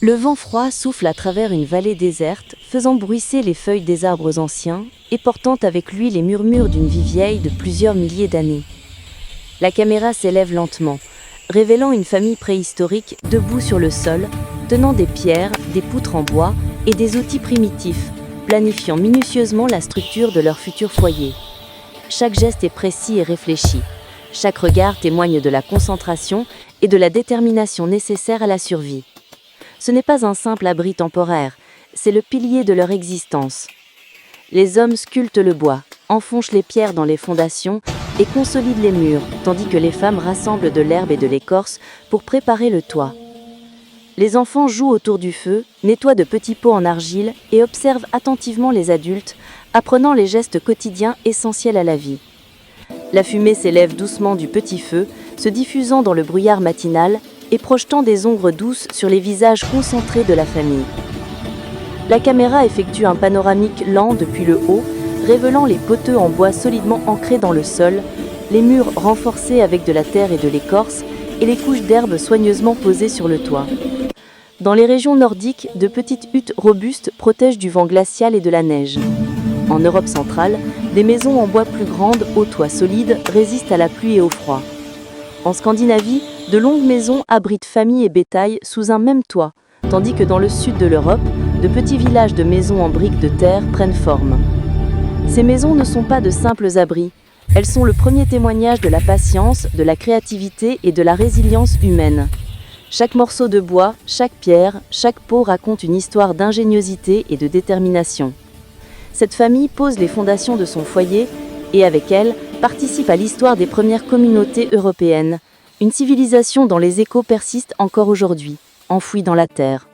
Le vent froid souffle à travers une vallée déserte, faisant bruisser les feuilles des arbres anciens et portant avec lui les murmures d'une vie vieille de plusieurs milliers d'années. La caméra s'élève lentement, révélant une famille préhistorique debout sur le sol, tenant des pierres, des poutres en bois et des outils primitifs, planifiant minutieusement la structure de leur futur foyer. Chaque geste est précis et réfléchi. Chaque regard témoigne de la concentration et de la détermination nécessaire à la survie. Ce n'est pas un simple abri temporaire, c'est le pilier de leur existence. Les hommes sculptent le bois, enfoncent les pierres dans les fondations et consolident les murs, tandis que les femmes rassemblent de l'herbe et de l'écorce pour préparer le toit. Les enfants jouent autour du feu, nettoient de petits pots en argile et observent attentivement les adultes, apprenant les gestes quotidiens essentiels à la vie. La fumée s'élève doucement du petit feu, se diffusant dans le brouillard matinal et projetant des ombres douces sur les visages concentrés de la famille. La caméra effectue un panoramique lent depuis le haut, révélant les poteux en bois solidement ancrés dans le sol, les murs renforcés avec de la terre et de l'écorce, et les couches d'herbe soigneusement posées sur le toit. Dans les régions nordiques, de petites huttes robustes protègent du vent glacial et de la neige. En Europe centrale, des maisons en bois plus grandes, aux toits solides, résistent à la pluie et au froid. En Scandinavie, de longues maisons abritent familles et bétail sous un même toit, tandis que dans le sud de l'Europe, de petits villages de maisons en briques de terre prennent forme. Ces maisons ne sont pas de simples abris, elles sont le premier témoignage de la patience, de la créativité et de la résilience humaine. Chaque morceau de bois, chaque pierre, chaque pot raconte une histoire d'ingéniosité et de détermination. Cette famille pose les fondations de son foyer et avec elle participe à l'histoire des premières communautés européennes, une civilisation dont les échos persistent encore aujourd'hui, enfouis dans la terre.